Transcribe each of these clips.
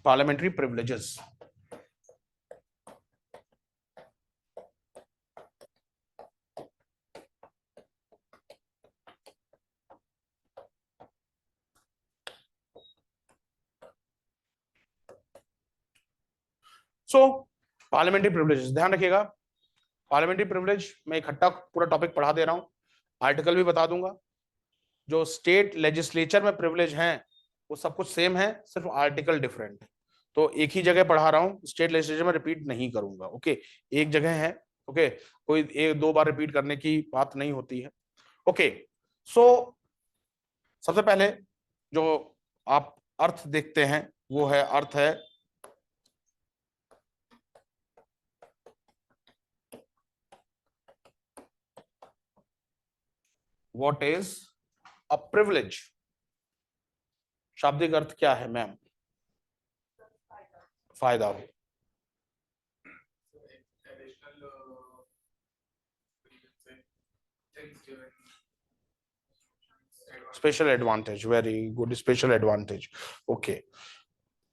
Parliamentary privileges. So parliamentary privileges ध्यान रखिएगा। Parliamentary privilege मैं इकट्ठा पूरा टॉपिक पढ़ा दे रहा हूं, आर्टिकल भी बता दूंगा। जो स्टेट लेजिस्लेचर में प्रिविलेज हैं वो सब कुछ सेम है, सिर्फ आर्टिकल डिफरेंट है। तो एक ही जगह पढ़ा रहा हूं, स्टेट लेजिस्लेचर में रिपीट नहीं करूंगा। ओके, एक जगह है। ओके, कोई एक दो बार रिपीट करने की बात नहीं होती है। ओके, सो सबसे पहले जो आप अर्थ देखते हैं वो है, अर्थ है व्हाट इज अ प्रिविलेज। शाब्दिक अर्थ क्या है मैम? फायदा हो। Special advantage, very good, special advantage. Okay,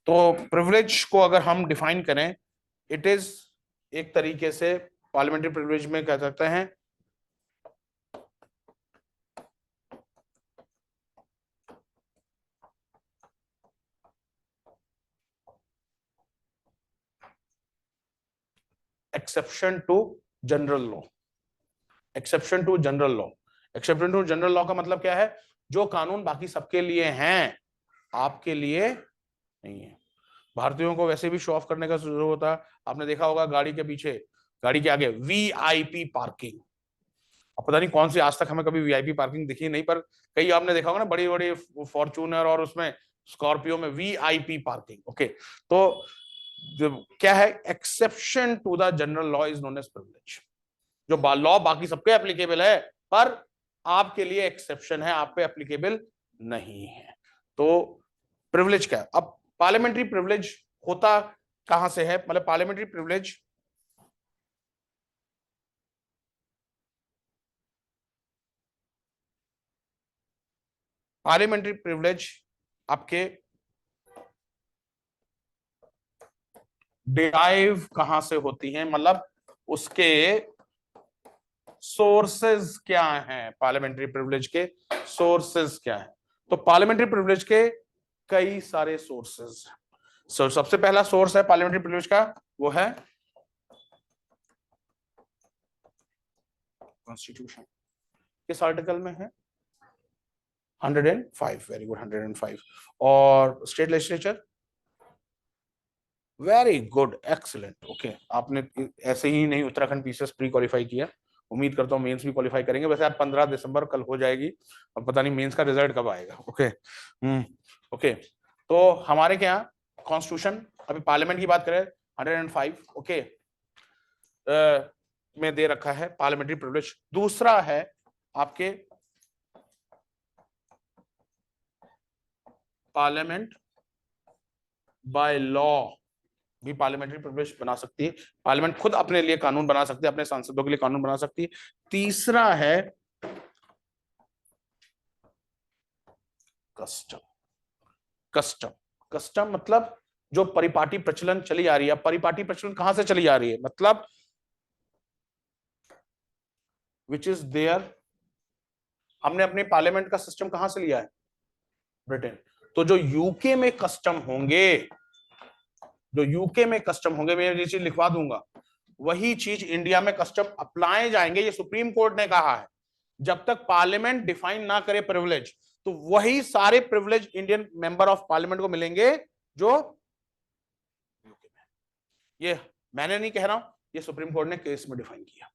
तो प्रिविलेज को अगर हम डिफाइन करें, इट इज एक तरीके से पार्लियामेंट्री प्रिविलेज में कह सकते हैं exception to general law. Exception to general law, exception to general law का मतलब क्या है? जो कानून बाकी सबके लिए हैं आपके लिए नहीं है। भारतीयों को वैसे भी शो ऑफ करने का जरूरत होता है। आपने देखा होगा गाड़ी के पीछे, गाड़ी के आगे वीआईपी पार्किंग। अब पता नहीं कौन सी, आज तक हमें कभी वीआईपी पार्किंग दिखी नहीं, पर कई आपने देखा होगा ना, बड़ी बड़ी फॉर्च्यूनर और उसमें स्कॉर्पियो में वीआईपी पार्किंग। ओके, तो क्या है? Exception to the general law is known as privilege. जो लॉ बाकी सबके एप्लीकेबल है पर आपके लिए एक्सेप्शन है, आप पे एप्लीकेबल नहीं है। तो प्रिविलेज क्या है? अब पार्लियामेंट्री प्रिविलेज होता कहां से है? मतलब पार्लियामेंट्री प्रिविलेज पार्लियामेंट्री प्रिविलेज आपके डिराइव कहां से होती हैं, मतलब उसके सोर्सेज क्या हैं? पार्लियामेंट्री प्रिविलेज के सोर्सेज क्या हैं? तो पार्लियामेंट्री प्रिविलेज के कई सारे सोर्सेज। सबसे पहला सोर्स है पार्लियामेंट्री प्रिविलेज का, वो है कॉन्स्टिट्यूशन। किस आर्टिकल में है? 105, वेरी गुड, 105। और state legislature, very good, excellent. Okay, आपने ऐसे ही नहीं उत्तराखंड पीसीएस प्री क्वालिफाई किया, उम्मीद करता हूँ मेंस भी क्वालिफाई करेंगे। वैसे आज 15 दिसंबर कल हो जाएगी, अब पता नहीं मेंस का रिजल्ट कब आएगा। ओके, ओके, तो हमारे क्या कॉन्स्टिट्यूशन, अभी पार्लियामेंट की बात करें 105 ओके में दे रखा है पार्लियामेंट्री प्रिविलेज। दूसरा है आपके पार्लियामेंट बाय लॉ भी पार्लियामेंट्री प्रिविलेज बना सकती है। पार्लियामेंट खुद अपने लिए कानून बना सकती है, अपने सांसदों के लिए कानून बना सकती है। तीसरा है कस्टम। कस्टम, कस्टम मतलब जो परिपाटी प्रचलन चली आ रही है। परिपाटी प्रचलन कहां से चली आ रही है? मतलब विच इज देयर, हमने अपने पार्लियामेंट का सिस्टम कहां से लिया है? ब्रिटेन। तो जो यूके में कस्टम होंगे, जो यूके में कस्टम होंगे, मैं ये चीज लिखवा दूंगा, वही चीज इंडिया में कस्टम अप्लाई जाएंगे। ये सुप्रीम कोर्ट ने कहा है, जब तक पार्लियामेंट डिफाइन ना करे प्रिविलेज, तो वही सारे privilege Indian member of parliament को मिलेंगे जो यूके में। ये मैंने नहीं कह रहा हूं, ये सुप्रीम कोर्ट ने केस में डिफाइन किया।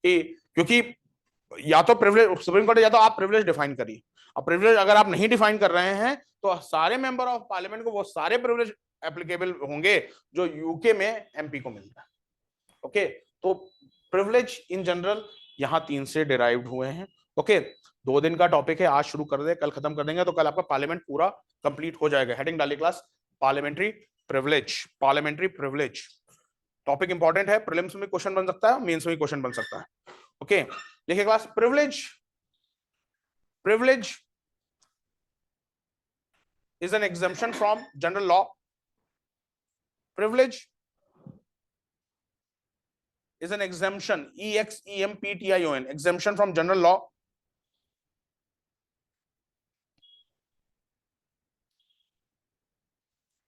क्योंकि या तो प्रिविलेज, सुप्रीम कोर्ट या तो आप प्रिविलेज डिफाइन करिए। अब प्रिविलेज अगर आप नहीं डिफाइन कर रहे हैं तो सारे मेंबर ऑफ पार्लियामेंट को वो सारे प्रिविलेज एप्लीकेबल होंगे जो यूके में एमपी को मिलता है। ओके, तो प्रिविलेज इन जनरल यहां 3 से डिराइव्ड हुए हैं। ओके, 2 दिन का टॉपिक है, आज शुरू कर दे, कल खत्म कर देंगे, तो कल आपका पार्लियामेंट पूरा कंप्लीट हो जाएगा। हेडिंग डाली class parliamentary privilege. Parliamentary privilege topic important है, प्रीलिम्स में क्वेश्चन बन सकता है, मेंस में क्वेश्चन बन सकता है। ओके, देखिए class, privilege, privilege is an exemption from general law Privilege is an exemption, EXEMPTION, exemption from general law.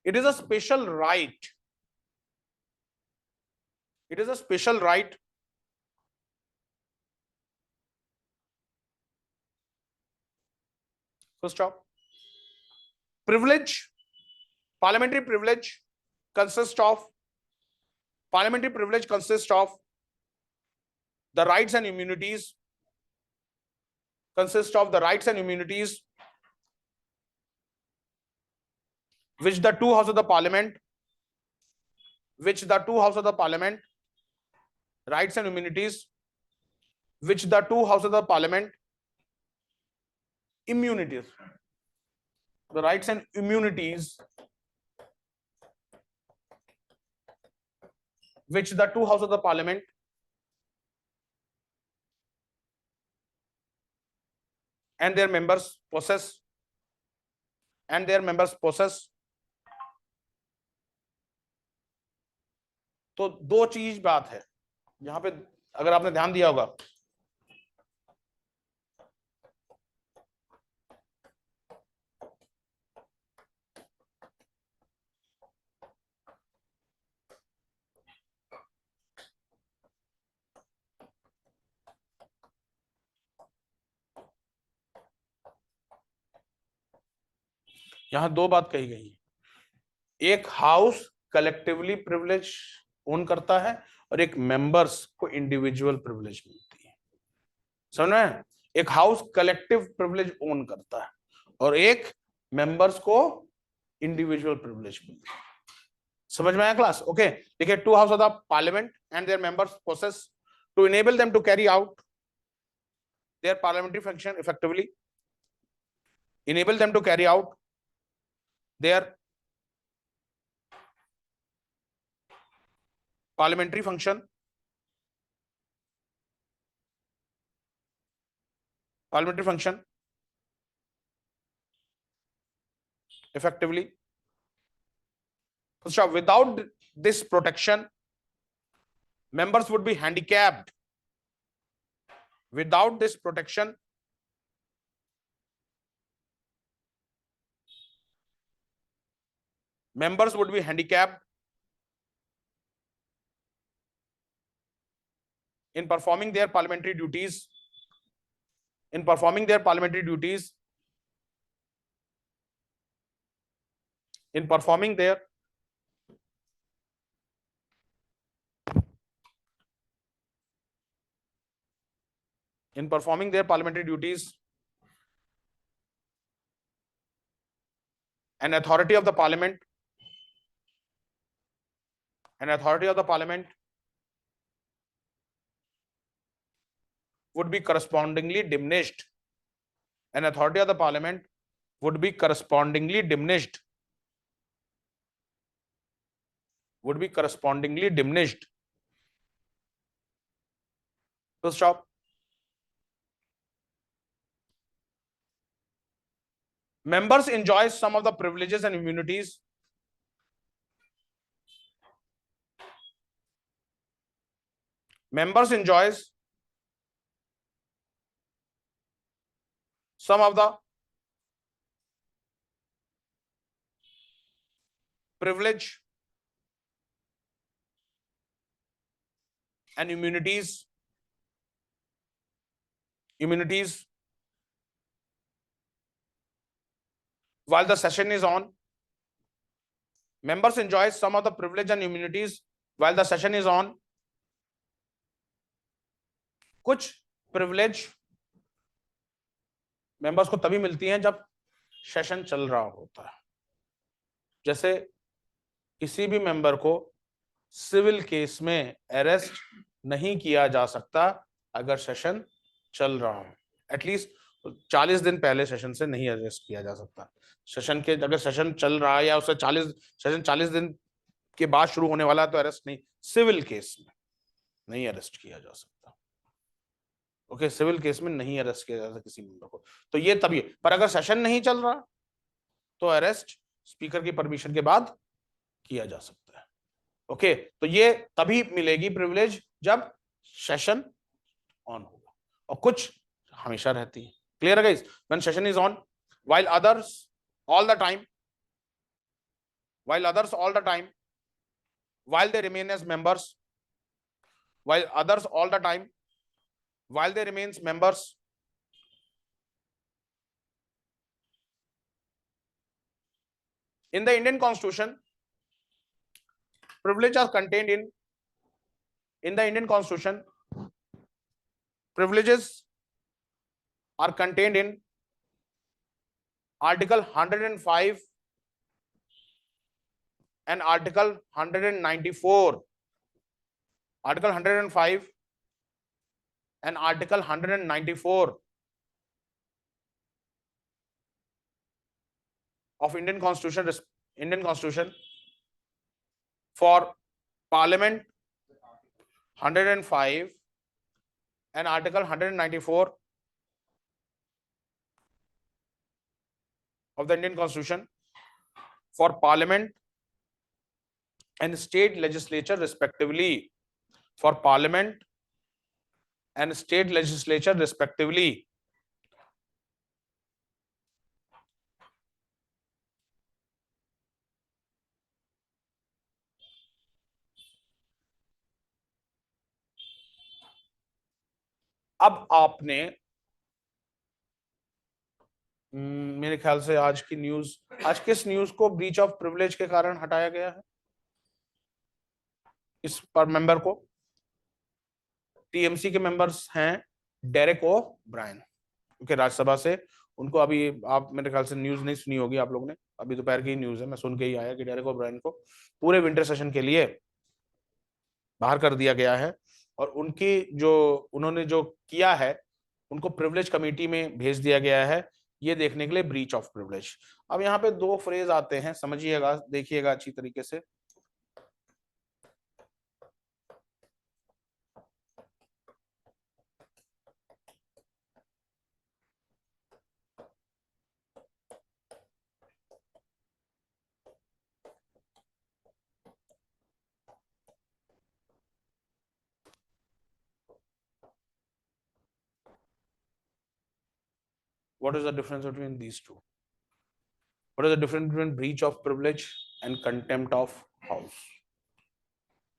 It is a special right. It is a special right first off. Privilege, parliamentary privilege consists of the rights and immunities, which the two houses of the parliament, rights and immunities, which the two houses of the parliament, immunities, the rights and immunities which the two houses of the parliament and their members possess, तो दो चीज बात है यहां पे, अगर आपने ध्यान दिया होगा, यहां दो बात कही गई है। एक हाउस कलेक्टिवली प्रिविलेज ओन करता है और एक मेंबर्स को इंडिविजुअल प्रिविलेज मिलती है। समझ में? एक हाउस कलेक्टिव प्रिविलेज ओन करता है और एक मेंबर्स को इंडिविजुअल प्रिविलेज मिलती है। समझ में आया क्लास? ओके, देखिए, two house of the parliament and their members possess to enable them to carry out their parliamentary function effectively, enable them to carry out their parliamentary function effectively. So without this protection, members would be handicapped. Without this protection, members would be handicapped in performing their parliamentary duties, in performing their parliamentary duties, in performing their parliamentary duties. An authority of the parliament would be correspondingly diminished. An authority of the parliament would be correspondingly diminished. Would be correspondingly diminished. So stop. Members enjoy some of the privileges and immunities members enjoys some of the privilege and immunities while the session is on. Members enjoy some of the privilege and immunities while the session is on. कुछ privilege members को तभी मिलती हैं जब session चल रहा होता है। जैसे किसी भी मेंबर को सिविल केस में अरेस्ट नहीं किया जा सकता अगर सेशन चल रहा हो। एटलीस्ट 40 दिन पहले सेशन से नहीं अरेस्ट किया जा सकता। सेशन के अगर सेशन चल रहा है या उससे 40 दिन के बाद शुरू होने वाला है तो अरेस्ट नहीं, सिविल केस में नहीं अरेस्ट किया जा सकता। ओके, सिविल केस में नहीं अरेस्ट किया जा सकता किसी मेंबर को। तो ये तभी, पर अगर सेशन नहीं चल रहा तो अरेस्ट स्पीकर की परमिशन के बाद किया जा सकता है। ओके, तो ये तभी मिलेगी प्रिविलेज जब सेशन ऑन होगा, और कुछ हमेशा रहती है। क्लियर है guys? When session is on, while others all the time, while others all the time, while they remain as members, while others all the time, while they remains members, in the Indian Constitution, privileges are contained in the Indian Constitution, privileges are contained in Article 105 and Article 194. Article 105 and Article 194 of Indian Constitution for Parliament, 105 and Article 194 of the Indian Constitution for Parliament and state legislature respectively, for Parliament and state legislature respectively, अब आपने मेरे ख्याल से आज की news, आज किस news को ब्रीच ऑफ प्रिविलेज के कारण हटाया गया है? इस पर मेंबर को, टीएमसी के मेंबर्स हैं डेरेक ओ ब्रायन, क्योंकि राज्यसभा से उनको, अभी आप मेरे ख्याल से न्यूज नहीं सुनी होगी आप लोगों ने, अभी दोपहर की न्यूज है, मैं सुन के ही आया कि डेरेक ओ ब्रायन को पूरे विंटर सेशन के लिए बाहर कर दिया गया है, और उनकी जो उन्होंने जो किया है उनको प्रिविलेज कमेटी में भेज दिया गया है, ये देखने के लिए ब्रीच ऑफ प्रिविलेज। अब यहाँ पे दो फ्रेज आते हैं, समझिएगा, देखिएगा अच्छी तरीके से। What is the difference between these two? What is the difference between breach of privilege and contempt of house?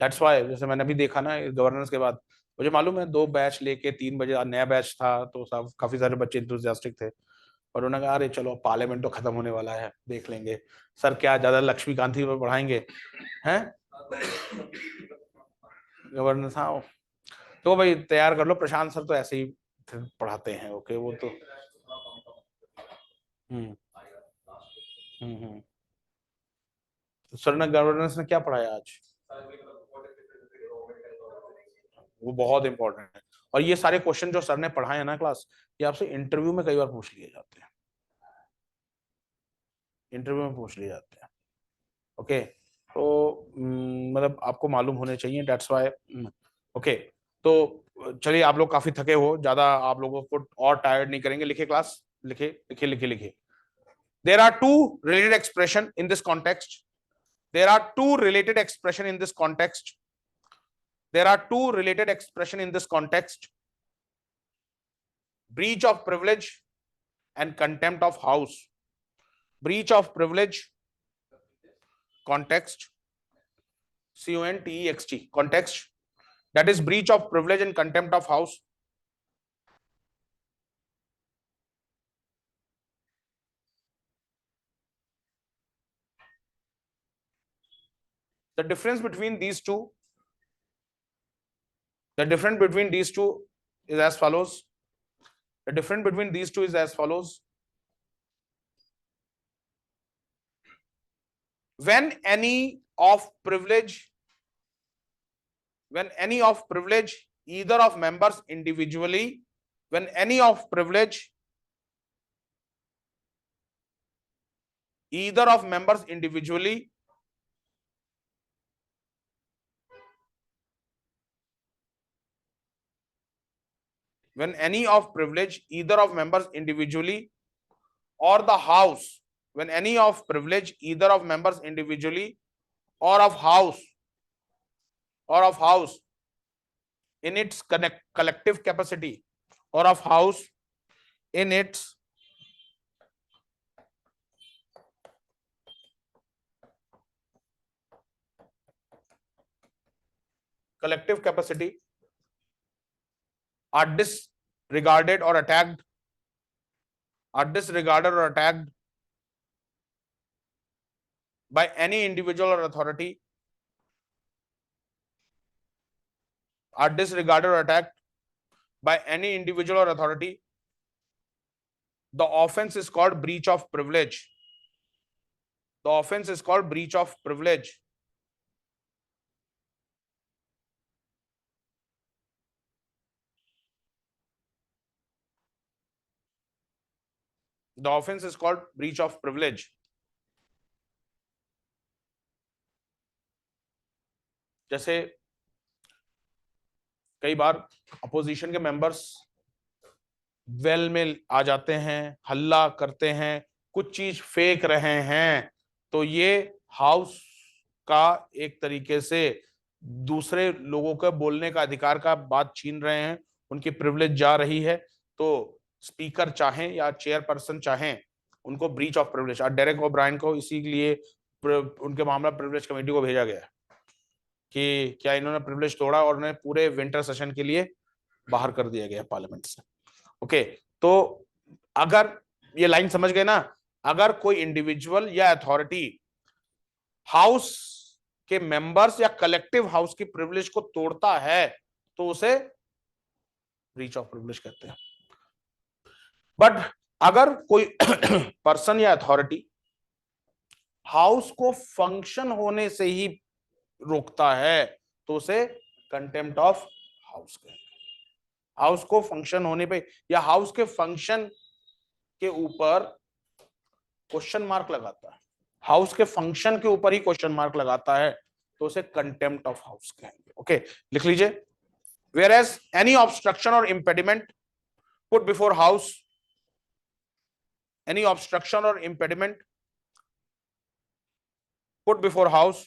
That's why, जैसे मैंने अभी देखा ना गवर्नेंस के बाद, मुझे मालूम है 2 बैच लेके 3 बजे नया बैच था, तो सब काफी सारे बच्चे इंथुसियास्टिक थे, और उन्होंने कहा अरे चलो पार्लियामेंट तो खत्म होने वाला है, देख लेंगे सर, क्या ज्यादा लक्ष्मीकांती पर पढ़ाएंगे हैं गवर्नेंस। हाँ, तो भाई तैयार कर लो, प्रशांत सर तो ऐसे ही पढ़ाते हैं, ओके, वो तो सर ने गवर्नेंस ने क्या पढ़ाया आज? वो बहुत इंपॉर्टेंट है, और ये सारे क्वेश्चन जो सर ने पढ़ाए हैं ना क्लास, ये आपसे इंटरव्यू में कई बार पूछ लिए जाते हैं, इंटरव्यू में पूछ लिए जाते हैं। ओके, तो मतलब आपको मालूम होने चाहिए, डेट्स व्हाई। ओके, तो चलिए, आप लोग काफी थके हो, ज्यादा आप लोगों को और टायर्ड नहीं करेंगे। लिखे क्लास, लिखे लिखे लिखे लिखे। There are two related expression in this context. There are two related expression in this context. There are two related expression in this context. Breach of privilege and contempt of house. Breach of privilege, context, context, context, that is breach of privilege and contempt of house. The difference between these two, the difference between these two is as follows. The difference between these two is as follows. When any of privilege, either of members individually, when any of privilege, either of members individually, when any of privilege, either of members individually, or the house, when any of privilege, either of members individually or of house or of house in its collective capacity, or of house in its collective capacity are disregarded or attacked, by any individual or authority, are disregarded or attacked by any individual or authority, the offense is called breach of privilege. The offense is called breach of privilege. The offense is called breach of privilege. जैसे कई बार opposition के members well में आ जाते हैं, हल्ला करते हैं, कुछ चीज फेंक रहे हैं, तो ये हाउस का एक तरीके से दूसरे लोगों के बोलने का अधिकार का बात छीन रहे हैं, उनकी प्रिविलेज जा रही है। तो स्पीकर चाहें या चेयरपर्सन चाहें, उनको ब्रीच ऑफ प्रिविलेज, और डेरेक ओब्रायन को इसीलिए उनके मामला प्रिविलेज कमेटी को भेजा गया कि क्या इन्होंने प्रिविलेज तोड़ा, और उन्हें पूरे विंटर सेशन के लिए बाहर कर दिया गया पार्लियामेंट से। ओके, तो अगर ये लाइन समझ गए ना, अगर कोई इंडिविजुअल या अथॉरिटी हाउस के मेंबर्स या कलेक्टिव हाउस की प्रिविलेज को तोड़ता है तो उसे ब्रीच ऑफ प्रिविलेज कहते हैं। बट अगर कोई पर्सन या अथॉरिटी हाउस को फंक्शन होने से ही रोकता है तो उसे कंटेम्प्ट ऑफ हाउस कहते हैं। हाउस को फंक्शन होने पे या हाउस के फंक्शन के ऊपर क्वेश्चन मार्क लगाता है, हाउस के फंक्शन के ऊपर ही क्वेश्चन मार्क लगाता है तो उसे कंटेम्प्ट ऑफ हाउस कहेंगे। ओके, लिख लीजिए, वेयर एज एनी ऑब्स्ट्रक्शन और impediment put before house, any obstruction और impediment put before house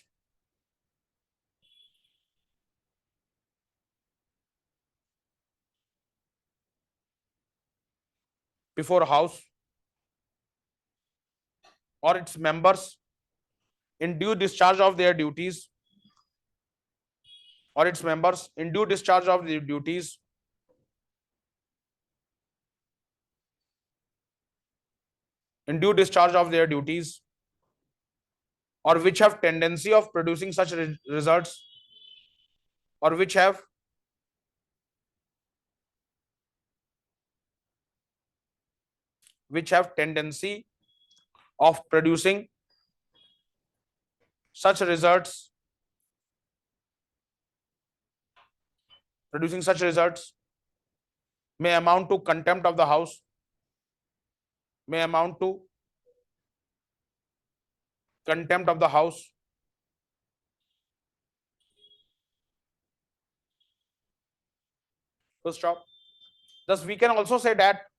or its members in due discharge of their duties, or its members in due discharge of their duties or which have tendency of producing such results, or which have tendency of producing such results may amount to contempt of the house, may amount to contempt of the house, full stop. Thus we can also say that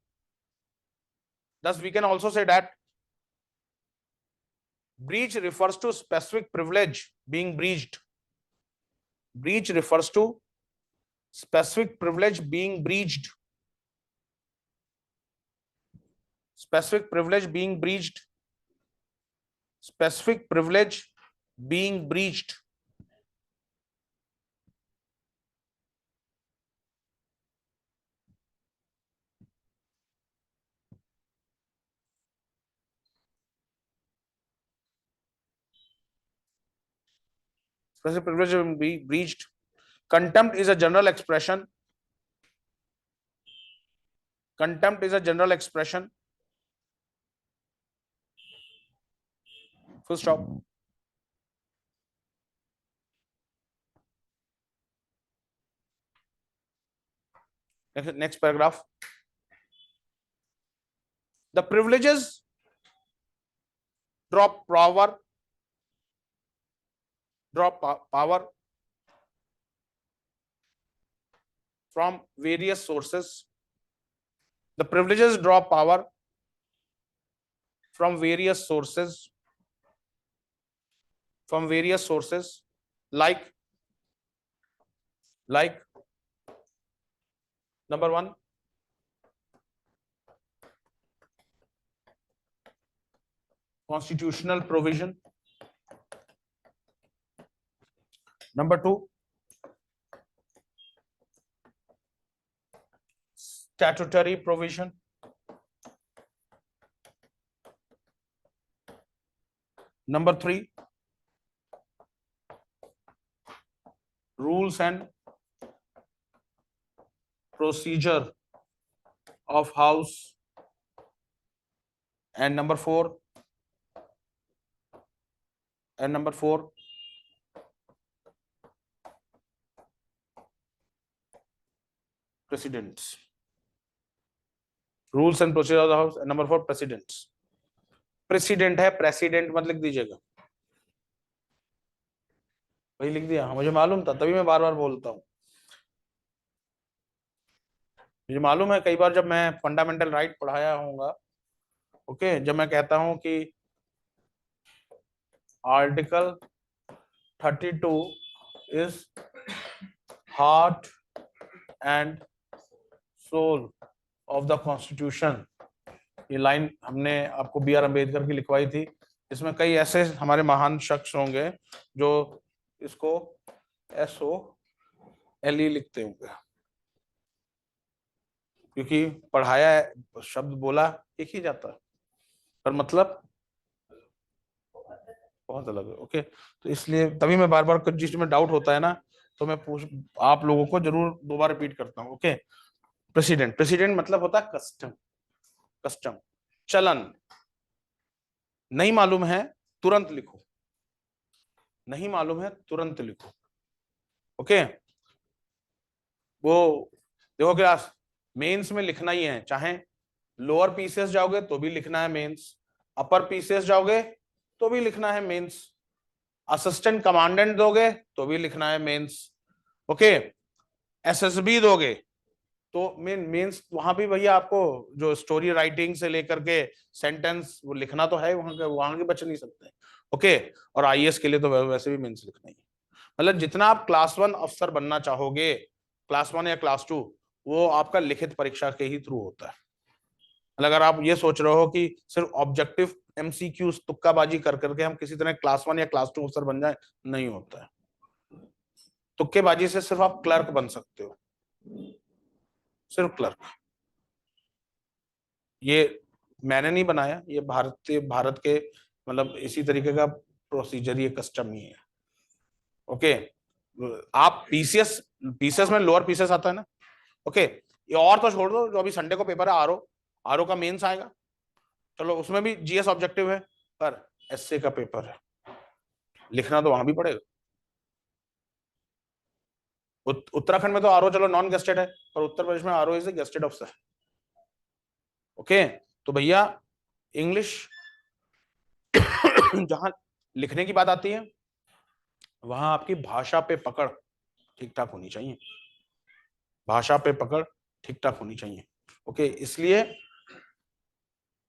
breach refers to specific privilege being breached. Breach refers to specific privilege being breached. Specific privilege being breached. Specific privilege being breached. Specific privilege being breached. Contempt is a general expression. Contempt is a general expression. Full stop. Next paragraph. The privileges drop power from various sources. The privileges draw power from various sources, like like number 1, constitutional provision. Number 2, statutory provision. Number 3, rules and procedure of house. And number 4, presidents. Rules and procedure of the house. Number 4, presidents. President है, president मत लिख दीजिएगा. वही लिख दिया, मुझे मालूम था, तभी मैं बार बार बोलता हूँ. मुझे मालूम है कई बार जब मैं फंडामेंटल राइट पढ़ाया होऊंगा, ओके, जब मैं कहता हूं कि article 32 is heart and soul of the constitution. ये लाइन हमने आपको बी आर अम्बेडकर की लिखवाई थी. इसमें कई ऐसे हमारे महान शख्स होंगे जो इसको SOLE लिखते होंगे, क्योंकि पढ़ाया शब्द बोला एक ही जाता है, पर मतलब बहुत अलग है. ओके, तो इसलिए तभी मैं बार बार कुछ जिसमें डाउट होता है ना, तो मैं आप लोगों को जरूर दोबारा रिपीट करता हूँ. Okay, president. प्रेसिडेंट मतलब होता है कस्टम. कस्टम, चलन. नहीं मालूम है तुरंत लिखो, नहीं मालूम है तुरंत लिखो. ओके, वो देखो क्लास, मेंस में लिखना ही है. चाहे लोअर पीसीएस जाओगे तो भी लिखना है मेंस, अपर पीसीएस जाओगे तो भी लिखना है मेंस, असिस्टेंट कमांडेंट दोगे तो भी लिखना है मेंस. ओके, SSB दोगे तो मेंस वहां भी भैया आपको जो स्टोरी राइटिंग से लेकर के सेंटेंस वो लिखना तो है, वहां के बच नहीं सकते. ओके, और IAS के लिए तो वैसे भी मेंस लिखना ही. मतलब जितना आप क्लास 1 अफसर बनना चाहोगे, क्लास 1 या क्लास 2, वो आपका लिखित परीक्षा के ही थ्रू होता है. अगर आप ये सोच रहे हो कि सिर्फ ऑब्जेक्टिव MCQ तुक्काबाजी कर करके हम किसी तरह क्लास 1 या क्लास 2 अफसर बन जाए, नहीं होता है. तुक्केबाजी से सिर्फ आप क्लर्क बन सकते हो, सिर्फ क्लर्क. ये मैंने नहीं बनाया, ये भारत के मतलब इसी तरीके का प्रोसीजर, ये कस्टम ही है. ओके, आप पीसीएस में लोअर पीसीएस आता है ना. ओके, ये और तो छोड़ दो, जो अभी संडे को पेपर है आरओ का मेंस आएगा, चलो उसमें भी GS ऑब्जेक्टिव है, पर एसए का पेपर है, लिखना तो वहां भी पड़ेगा. उत्तराखंड में तो आरओ चलो नॉन गेस्टेड है, पर उत्तर प्रदेश में RO is a gazetted officer. Okay, तो भैया इंग्लिश जहां लिखने की बात आती है, वहां आपकी भाषा पे पकड़ ठीक ठाक होनी चाहिए, भाषा पे पकड़ ठीक ठाक होनी चाहिए. ओके, इसलिए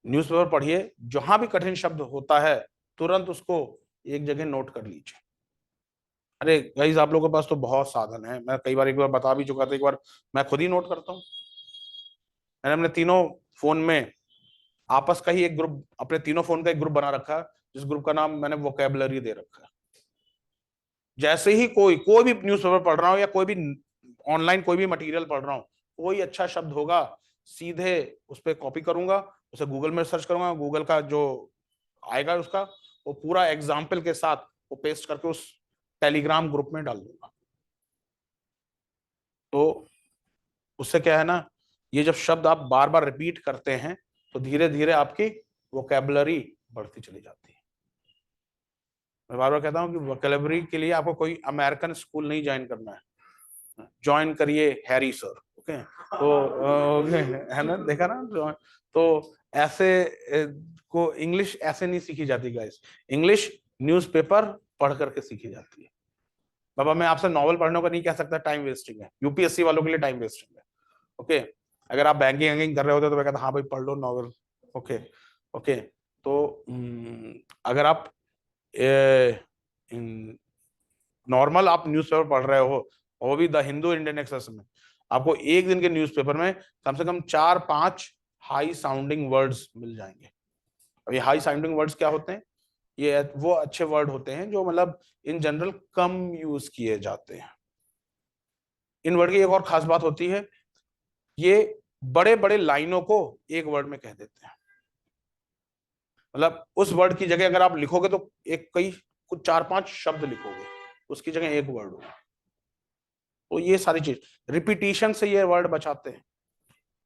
न्यूज़पेपर पढ़िए, जहां भी कठिन शब्द होता है तुरंत उसको एक जगह नोट कर लीजिए. अरे गाइस, आप लोगों के पास तो बहुत साधन है, मैं कई बार एक बार बता भी चुका था, एक बार मैं खुद ही नोट करता हूँ. मैंने अपने तीनों फोन में आपस का ही एक ग्रुप, अपने तीनों फोन का एक ग्रुप बना रखा है, जिस ग्रुप का नाम मैंने वोकैबुलरी दे रखा है. जैसे ही कोई भी न्यूज़पेपर पढ़ रहा हूँ या कोई भी ऑनलाइन कोई भी मटेरियल पढ़ रहा हूँ, कोई अच्छा शब्द होगा, सीधे उस पर कॉपी करूंगा, उसे गूगल में सर्च करूंगा, गूगल का जो आएगा उसका वो पूरा एग्जाम्पल के साथ वो पेस्ट करके उस टेलीग्राम ग्रुप में डाल दूंगा. तो उससे क्या है ना, ये जब शब्द आप बार बार रिपीट करते हैं तो धीरे धीरे आपकी वोकैबुलरी बढ़ती चली जाती है. मैं बार बार कहता हूँ कि वोकैबुलरी के लिए आपको कोई अमेरिकन स्कूल नहीं ज्वाइन करना है, ज्वाइन करिए हैरी सर. ओके, तो है ना, देखा ना. तो ऐसे को इंग्लिश ऐसे नहीं सीखी जाती गाइस, इंग्लिश न्यूज़पेपर पढ़ करके सीखी जाती है. बाबा मैं आपसे नॉवल पढ़ने को नहीं कह सकता, टाइम वेस्टिंग है, यूपीएससी वालों के लिए टाइम वेस्टिंग है. ओके, अगर आप बैंकिंग कर रहे होते तो मैं कहता हाँ भाई पढ़ लो नॉवल. ओके, ओके, तो अगर आप नॉर्मल आप न्यूज़पेपर पढ़ रहे हो और वो भी द हिंदू इंडियन एक्सप्रेस में आपको एक दिन के न्यूज़पेपर में कम से कम 4-5 हाई साउंडिंग वर्ड्स मिल जाएंगे। अब ये हाई साउंडिंग वर्ड्स क्या होते हैं? ये वो अच्छे वर्ड होते हैं जो मतलब इन जनरल कम यूज किए जाते हैं। इन वर्ड की एक और खास बात होती है, ये बड़े बड़े लाइनों को एक वर्ड में कह देते हैं। मतलब उस वर्ड की जगह अगर आप लिखोगे तो एक कई कुछ 4-5 शब्द लिखोगे, उसकी जगह एक वर्ड होगा। तो ये सारी चीज रिपीटिशन से ये वर्ड बचाते हैं।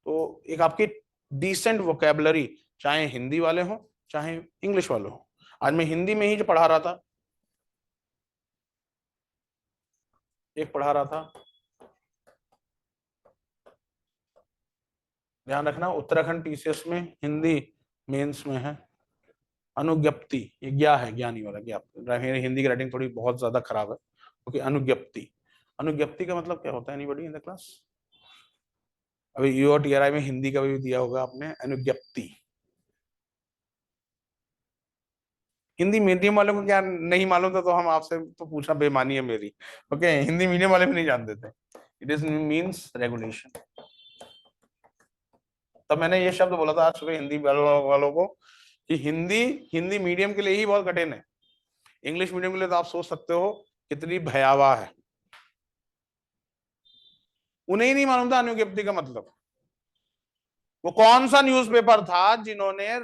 तो एक आपकी डिसेंट वोकेबलरी, चाहे हिंदी वाले हो चाहे इंग्लिश वाले हो। आज मैं हिंदी में ही जो पढ़ा रहा था, एक पढ़ा रहा था, ध्यान रखना उत्तराखंड पीसीएस में हिंदी मेंस में है अनुज्ञप्ति। ये ज्ञा है, ज्ञानी वाला ज्ञा। मेरी हिंदी की राइटिंग थोड़ी बहुत ज्यादा खराब है। ओके, अनुज्ञप्ति। अनुज्ञप्ति का मतलब क्या होता है? Anybody in the class? अभी यूओटीआरआई में हिंदी का भी दिया होगा आपने, अनुज्ञप्ति। हिंदी मीडियम वालों को क्या नहीं मालूम था, तो हम आपसे तो पूछना बेमानी है मेरी। ओके, हिंदी मीडियम वाले भी नहीं जानते थे। It is means regulation. तब मैंने ये शब्द बोला था आज सुबह हिंदी वालों को कि हिंदी हिंदी मीडियम के लिए ही बहुत कठिन है। इंग्लिश मीडियम के लिए तो आप सोच सकते हो कितनी भयावह है। उन्हें ही नहीं मालूम था अनुज्ञप्ति का मतलब। वो कौन सा न्यूज़पेपर था जिन्होंने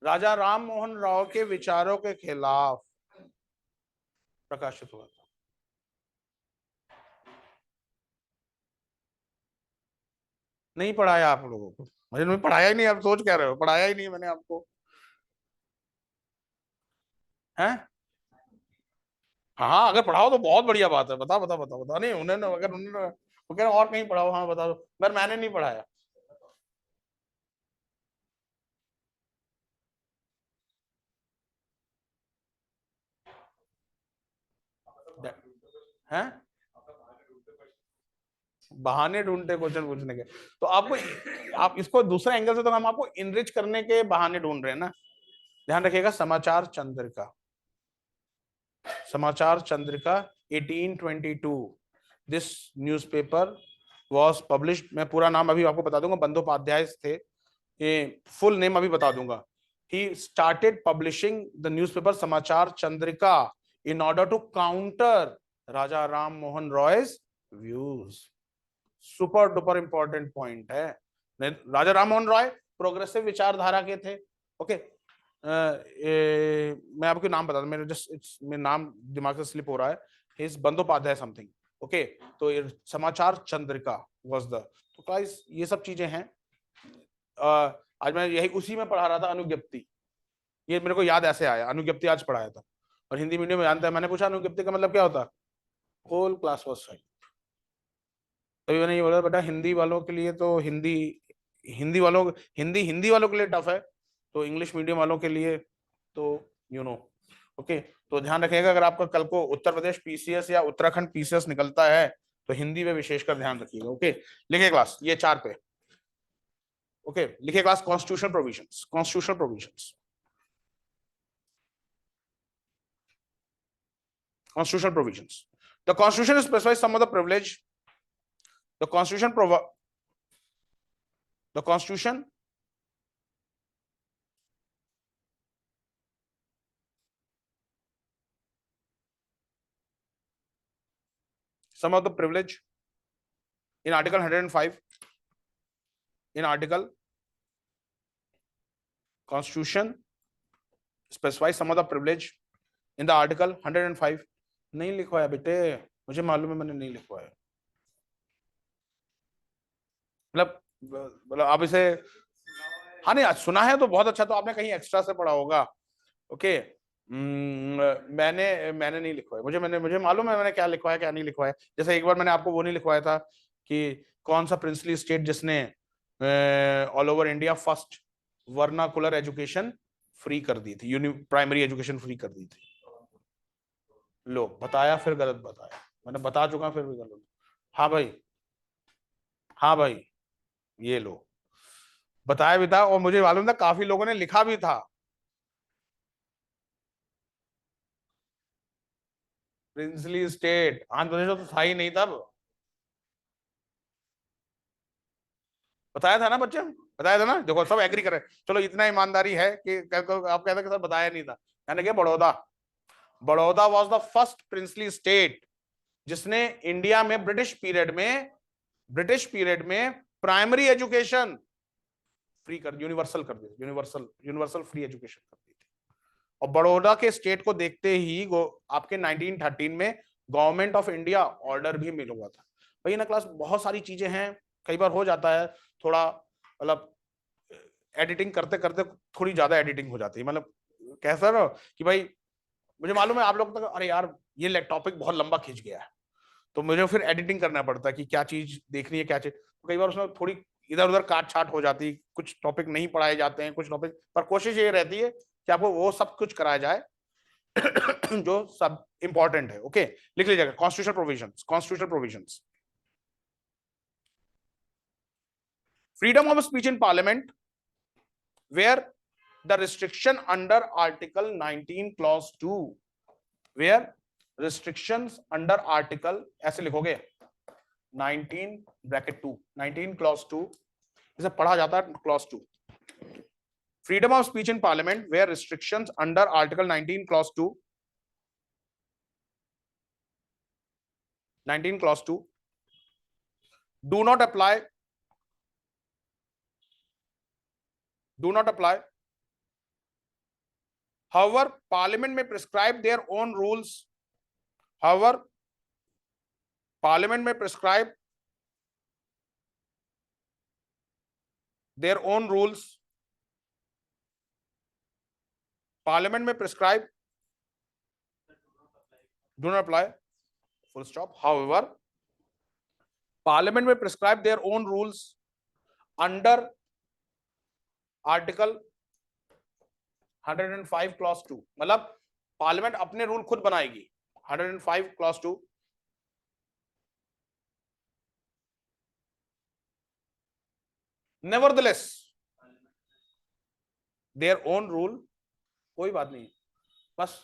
राजा राम मोहन राव के विचारों के खिलाफ प्रकाशित हुआ था? नहीं पढ़ाया आप लोगों को? मुझे पढ़ाया ही नहीं। आप सोच क्या रहे हो, पढ़ाया ही नहीं मैंने आपको, है? हाँ, अगर पढ़ाओ तो बहुत बढ़िया बात है। बताओ बताओ बताओ बताओ। नहीं उन्होंने, अगर उन्होंने वो कह रहे और कहीं पढ़ाओ, हाँ बता दो। पर मैंने नहीं पढ़ाया। हैं? बहाने ढूंढते क्वेश्चन पूछने के। तो आपको, आप इसको दूसरा एंगल से, तो हम आपको इनरिच करने के बहाने ढूंढ रहे हैं ना। ध्यान रखिएगा, समाचार चंद्रिका, समाचार Chandrika 1822, this newspaper was published. मैं पूरा नाम अभी आपको बता दूंगा, बंदोपाध्याय थे ये, फुल नेम अभी बता दूंगा। he started publishing the newspaper Samachar Chandrika in order to counter Raja Ram Mohan Roy's views। Super duper important point है। राजा राम मोहन रॉय प्रोग्रेसिव विचारधारा के थे। ओके, मैं आपको नाम बता दूं, मेरे जस्ट मेरे नाम दिमाग से स्लिप हो रहा है। His Bandyopadhyay something. ओके, तो ये समाचार चंद्रिका वाज द, तो गाइस ये सब चीजें हैं। आज मैं यही उसी में पढ़ा रहा था अनुज्ञप्ति। ये मेरे को याद ऐसे आया, अनुज्ञप्ति आज पढ़ाया था। और हिंदी मीडियम में जानता है, मैंने पूछा अनुज्ञप्ति का मतलब क्या होता है, होल क्लास वाज साइलेंट। तभी मैंने ये बोला बेटा हिंदी वालों के लिए तो हिंदी, हिंदी वालों, हिंदी वालों के लिए टफ है, तो इंग्लिश मीडियम वालों के लिए तो यू नो। ओके, तो ध्यान रखिएगा, अगर आपका कल को उत्तर प्रदेश पीसीएस या उत्तराखंड पीसीएस निकलता है तो हिंदी में विशेषकर ध्यान रखिएगा। ओके, लिखिए क्लास ये 4 पे। ओके, लिखिए class constitutional provisions, constitutional provisions, constitutional provisions. The constitution specifies some of the privilege. The constitution the constitution some of the privilege in article 105, in article constitution specifies some of the privilege in the article 105। नहीं लिखवाया बेटे, मुझे मालूम है मैंने नहीं लिखवाया। मतलब आप इसे, हाँ नहीं आज सुना है तो बहुत अच्छा, तो आपने कहीं एक्स्ट्रा से पढ़ा होगा। ओके, मैंने नहीं लिखवाया। मुझे मालूम है मैंने क्या लिखवाया क्या नहीं लिखवाया। जैसे एक बार मैंने आपको वो नहीं लिखवाया था कि कौन सा प्रिंसली स्टेट जिसने all over India first vernacular education free कर दी थी, प्राइमरी एजुकेशन फ्री कर दी थी। लो बताया फिर गलत बताया, मैंने बता चुका फिर भी गलत। हाँ भाई, हाँ भाई, ये लो बताया भी था, और मुझे मालूम था काफी लोगों ने लिखा भी था। प्रिंसली स्टेट, आंध्र प्रदेश तो था ही नहीं तब, बताया था ना बच्चे, बताया था ना, देखो सब एग्री कर रहे हैं। चलो इतना ईमानदारी है कि आप कहते कि सर बताया नहीं था, यानी कि Baroda, Baroda was the first princely state जिसने इंडिया में ब्रिटिश पीरियड में प्राइमरी एजुकेशन फ्री कर, यूनिवर्सल कर दी, यूनिवर्सल यूनिवर्सल फ्री एजुकेशन कर दी थी। और बड़ौदा के स्टेट को देखते ही आपके 1913 में गवर्नमेंट ऑफ इंडिया ऑर्डर भी मिल हुआ था। भाई ना क्लास बहुत सारी चीजें हैं, कई बार हो जाता है थोड़ा, मतलब एडिटिंग करते करते थोड़ी ज्यादा एडिटिंग हो जाती है, मतलब कैसा ना कि भाई मुझे मालूम है आप लोग तो अरे यार ये टॉपिक बहुत लंबा खींच गया है, तो मुझे फिर एडिटिंग करना पड़ता है कि क्या चीज देखनी है क्या चीज, तो कई बार उसमें थोड़ी इधर उधर काट छाट हो जाती, कुछ टॉपिक नहीं पढ़ाए जाते हैं, कुछ टॉपिक पर कोशिश ये रहती है कि आपको वो सब कुछ कराया जाए जो सब इंपॉर्टेंट है। ओके, लिख लीजिएगा constitutional provisions, constitutional provisions. Freedom of speech in parliament where the restriction under article 19 clause 2, where restrictions under article, ऐसे लिखोगे 19 ब्रैकेट 2, 19 क्लॉज 2, इसे पढ़ा जाता है clause 2। Freedom of speech in parliament where restrictions under article 19 clause 2, 19 clause 2 do not apply, do not apply, however parliament may prescribe their own rules, however parliament may prescribe their own rules, parliament may prescribe, do not apply, full stop, however parliament may prescribe their own rules under article 105 clause 2, मतलब parliament अपने rule खुद बनाएगी 105 clause 2, nevertheless their own rule, कोई बात नहीं, बस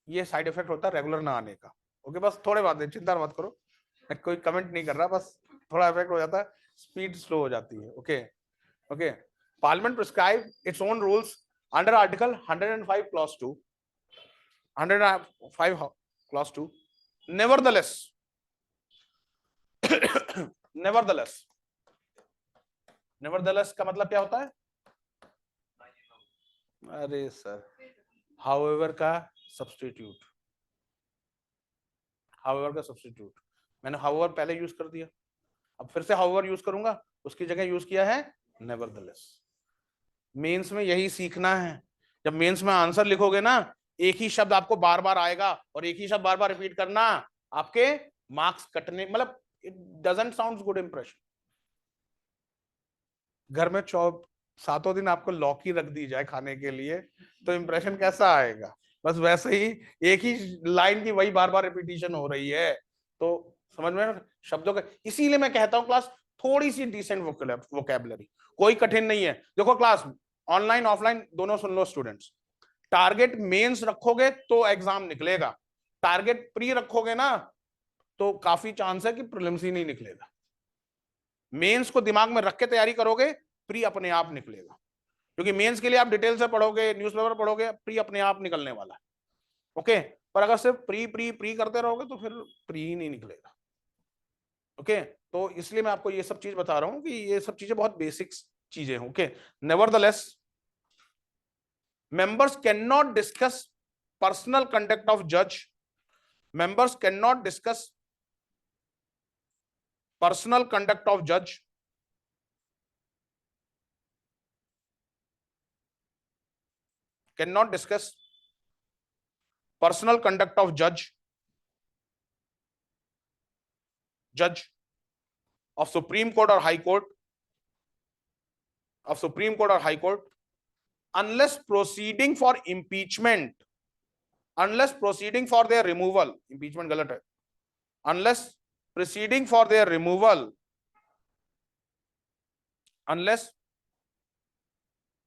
ये side effect होता है रेगुलर ना आने का। ओके, बस थोड़े बात है, चिंता मत करो, मैं कोई कमेंट नहीं कर रहा, बस थोड़ा इफेक्ट हो जाता है, स्पीड स्लो हो जाती है। Okay okay, parliament prescribe its own rules under article 105 clause 2, 105 clause 2, nevertheless nevertheless, nevertheless का मतलब क्या होता है? अरे सर, हाउएवर का सब्स्टिट्यूट, हाउएवर का सब्स्टिट्यूट, मैंने हाउएवर पहले यूज कर दिया, अब फिर से हाउएवर यूज करूंगा, उसकी जगह यूज किया है नेवरदलेस। मेंस में यही सीखना है, जब मेंस में आंसर लिखोगे ना, एक ही शब्द आपको बार बार आएगा और एक ही शब्द बार बार रिपीट करना, आपके मार्क्स कटने, मतलब it doesn't sound good impression. घर में सातों दिन आपको लौकी रख दी जाए खाने के लिए तो इंप्रेशन कैसा आएगा? बस वैसे ही एक ही लाइन की वही बार बार रिपीटिशन हो रही है, तो समझ में शब्दों का, इसीलिए मैं कहता हूं क्लास थोड़ी सी डिसेंट वोकैबुलरी, कोई कठिन नहीं है। देखो क्लास ऑनलाइन ऑफलाइन दोनों सुन लो स्टूडेंट्स, टारगेट मेंस रखोगे तो एग्जाम निकलेगा, टारगेट प्री रखोगे ना तो काफी चांस है कि प्रीलिम्स ही नहीं निकलेगा। मेंस को दिमाग में रख के तैयारी करोगे, प्री अपने आप निकलेगा, क्योंकि मेंस के लिए आप डिटेल से पढ़ोगे, न्यूज़पेपर पढ़ोगे, प्री अपने आप निकलने वाला है। ओके, पर अगर सिर्फ प्री प्री प्री करते रहोगे तो फिर प्री ही नहीं निकलेगा। ओके, तो इसलिए मैं आपको ये सब चीज बता रहा हूं कि ये सब चीजें बहुत बेसिक चीजें हैं। Okay, nevertheless members cannot discuss personal conduct of judge, members cannot discuss personal conduct of judge, cannot discuss personal conduct of judge of Supreme Court or High Court, of Supreme Court or High Court, unless proceeding for impeachment, unless proceeding for their removal, impeachment गलत है, unless proceeding for their removal, unless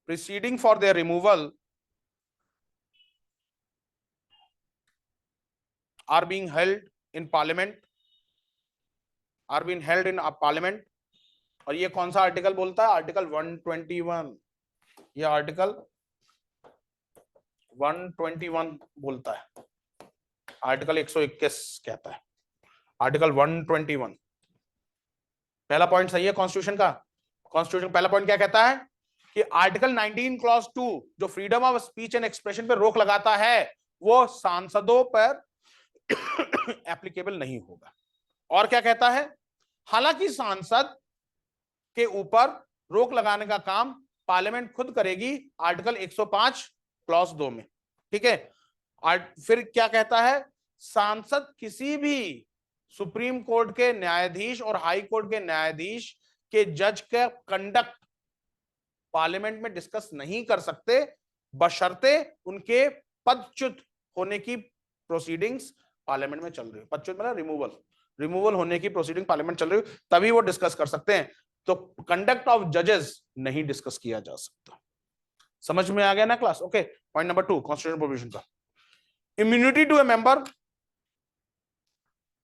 proceeding for their removal are being held in parliament, are being held in parliament. और ये कौन सा article बोलता है? Article 121। ये article 121 बोलता है, आर्टिकल 121 कहता है, आर्टिकल 121। पहला पॉइंट सही है कॉन्स्टिट्यूशन का। कॉन्स्टिट्यूशन पहला पॉइंट क्या कहता है कि आर्टिकल 19 क्लॉज 2 जो freedom of speech and expression पर रोक लगाता है वो सांसदों पर एप्लीकेबल नहीं होगा। और क्या कहता है? हालांकि सांसद के ऊपर रोक लगाने का काम पार्लियामेंट खुद करेगी, आर्टिकल 105 क्लॉज 2 में। ठीक है। फिर क्या कहता है? सांसद किसी भी सुप्रीम कोर्ट के न्यायाधीश और हाई कोर्ट के न्यायाधीश के जज का कंडक्ट पार्लियामेंट में डिस्कस नहीं कर सकते बशर्ते उनके पदच्युत होने की प्रोसीडिंग्स पार्लियामेंट में चल रही है। पदच्युत मतलब रिमूवल होने की प्रोसीडिंग पार्लियामेंट चल रही है, तभी वो डिस्कस कर सकते हैं। तो कंडक्ट ऑफ जजेस नहीं डिस्कस किया जा सकता। समझ में आ गया ना class? Okay. Point number 2 constitutional provision का, immunity to a member,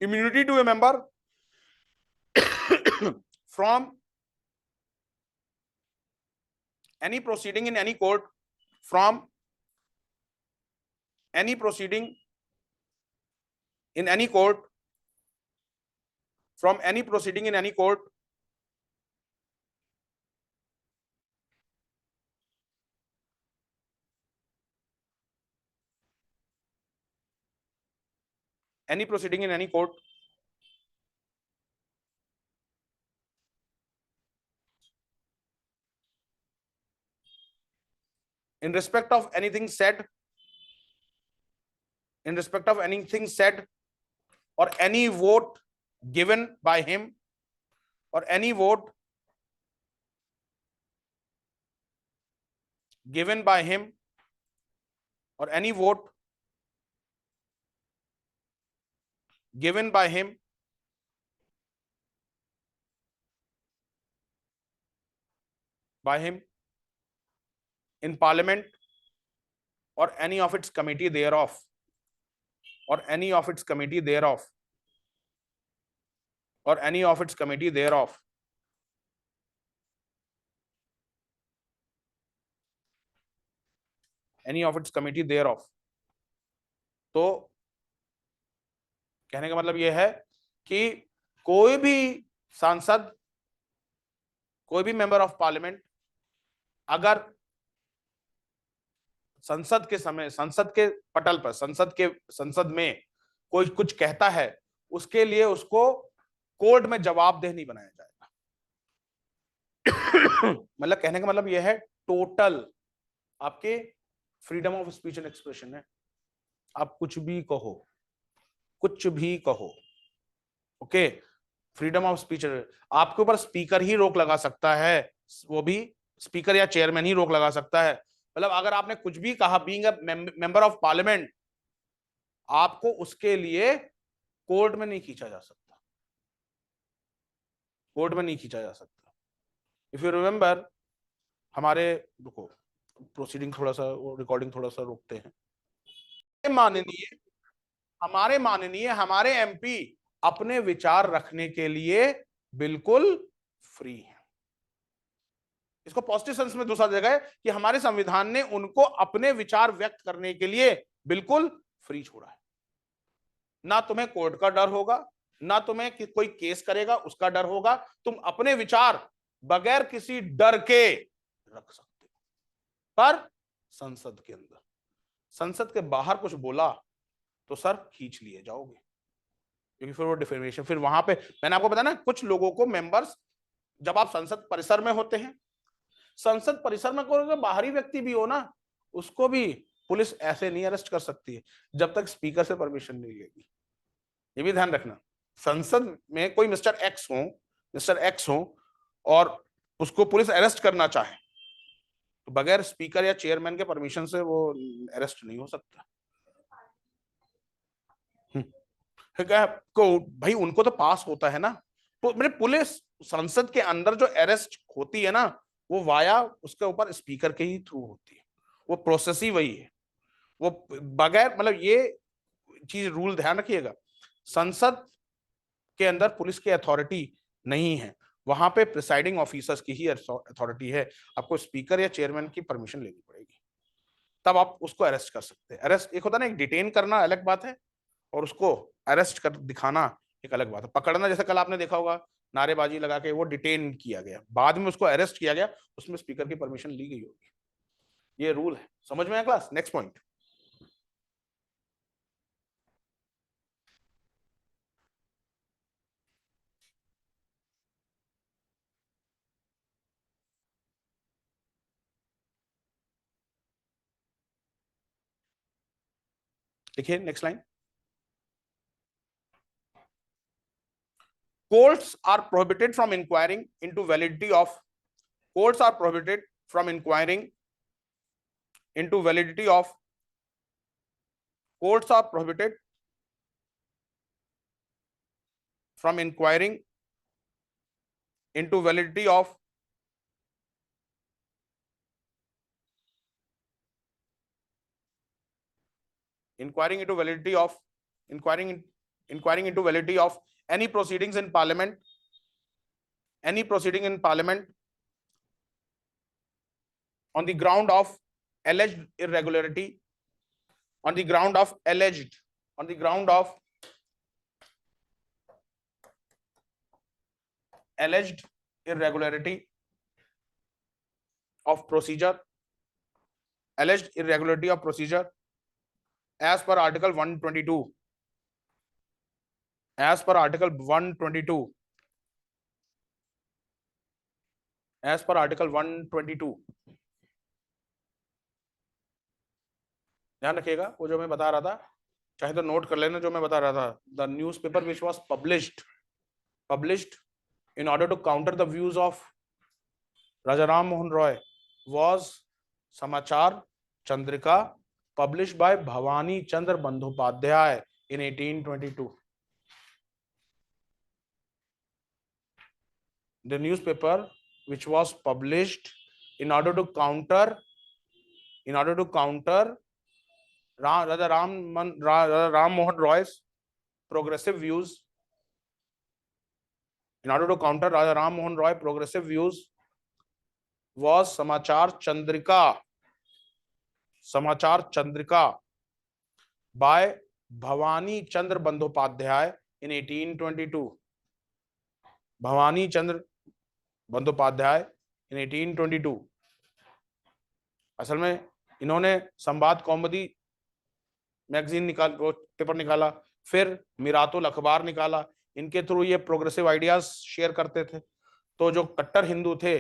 immunity to a member from any proceeding in any court, from any proceeding in any court, from any proceeding in any court any proceeding in any court in respect of anything said, in respect of anything said or any vote given by him or any vote given by him or any vote given by him in parliament or any of its committee thereof, or any of its committee thereof, or any of its committee thereof, any of its committee thereof। तो कहने का मतलब यह है कि कोई भी सांसद, कोई भी मेंबर ऑफ पार्लियामेंट अगर संसद के समय, संसद के पटल पर, संसद में कोई कुछ कहता है, उसके लिए उसको कोर्ट में जवाबदेह नहीं बनाया जाएगा। मतलब कहने का मतलब यह है टोटल आपके freedom of speech and expression है। आप कुछ भी कहो, कुछ भी कहो। ओके। फ्रीडम ऑफ स्पीच, आपके ऊपर स्पीकर ही रोक लगा सकता है, वो भी स्पीकर या चेयरमैन ही रोक लगा सकता है। मतलब अगर आपने कुछ भी कहा being a member of parliament, आपको उसके लिए कोर्ट में नहीं खींचा जा सकता, कोर्ट में नहीं खींचा जा सकता। इफ यू रिमेंबर, हमारे, रुको प्रोसीडिंग थोड़ा सा, रिकॉर्डिंग थोड़ा सा रोकते हैं। हमारे एमपी अपने विचार रखने के लिए बिल्कुल फ्री है। इसको पॉजिटिव सेंस में दूसरा जगह है कि हमारे संविधान ने उनको अपने विचार व्यक्त करने के लिए बिल्कुल फ्री छोड़ा है। ना तुम्हें कोर्ट का डर होगा, ना तुम्हें कोई केस करेगा उसका डर होगा, तुम अपने विचार बगैर किसी डर के रख सकते हो। पर संसद के अंदर, संसद के बाहर कुछ बोला तो सर खींच लिए जाओगे, क्योंकि फिर वो डिफेमेशन, फिर वहां पे मैंने आपको बताया ना, कुछ लोगों को मेंबर्स, जब आप संसद परिसर में होते हैं, संसद परिसर में कोई बाहरी व्यक्ति भी हो ना, उसको भी पुलिस ऐसे नहीं अरेस्ट कर सकती है जब तक स्पीकर से परमिशन नहीं लेगी। ये भी ध्यान रखना। संसद में कोई मिस्टर एक्स हो और उसको पुलिस अरेस्ट करना चाहे तो बगैर स्पीकर या चेयरमैन के परमिशन से वो अरेस्ट नहीं हो सकता। को भाई उनको तो पास होता है ना, मेरे पुलिस संसद के अंदर जो अरेस्ट होती है ना, वो वाया उसके ऊपर स्पीकर के ही थ्रू होती है, वो प्रोसेस ही वही है। वो बगैर, मतलब ये चीज रूल ध्यान रखिएगा, संसद के अंदर पुलिस की अथॉरिटी नहीं है, वहां पे प्रिसाइडिंग ऑफिसर्स की ही अथॉरिटी है। आपको स्पीकर या चेयरमैन की परमिशन लेनी पड़ेगी, तब आप उसको अरेस्ट कर सकते हैं। अरेस्ट एक होता है ना, एक डिटेन करना अलग बात है, और उसको अरेस्ट कर दिखाना एक अलग बात है। पकड़ना, जैसे कल आपने देखा होगा नारेबाजी लगा के वो डिटेन किया गया, बाद में उसको अरेस्ट किया गया, उसमें स्पीकर की परमिशन ली गई होगी। ये रूल है, समझ में आया क्लास? नेक्स्ट पॉइंट, देखिए next line, courts are prohibited from inquiring into validity of courts are prohibited from inquiring into validity of courts are prohibited from inquiring into validity of inquiring into validity of inquiring inquiring into validity of any proceedings in parliament, any proceeding in parliament on the ground of alleged irregularity, on the ground of alleged on the ground of alleged irregularity of procedure, alleged irregularity of procedure as per article 122, as per article 122, as per article 122। ध्यान रखिएगा, वो जो मैं बता रहा था, चाहे तो नोट कर लेना जो मैं बता रहा था। The newspaper which was published in order to counter the views of Raja Ram Mohan Roy was Samachar Chandrika, published by Bhavani Chandra Bandhopadhyay in 1822। The newspaper which was published in order to counter Raja Ram Mohan Roy's progressive views, in order to counter Raja Ram Mohan Roy progressive views was Samachar Chandrika by Bhavani Chandra Bandhopadhyay in 1822। Bhavani Chandra Bandhopadhyay in 1822। असल में इन्होंने संवाद कौमुदी magazine निकाल, वो paper निकाला, फिर मिरातुल अखबार निकाला, इनके थ्रू ये प्रोग्रेसिव आइडियाज शेयर करते थे। तो जो कट्टर हिंदू थे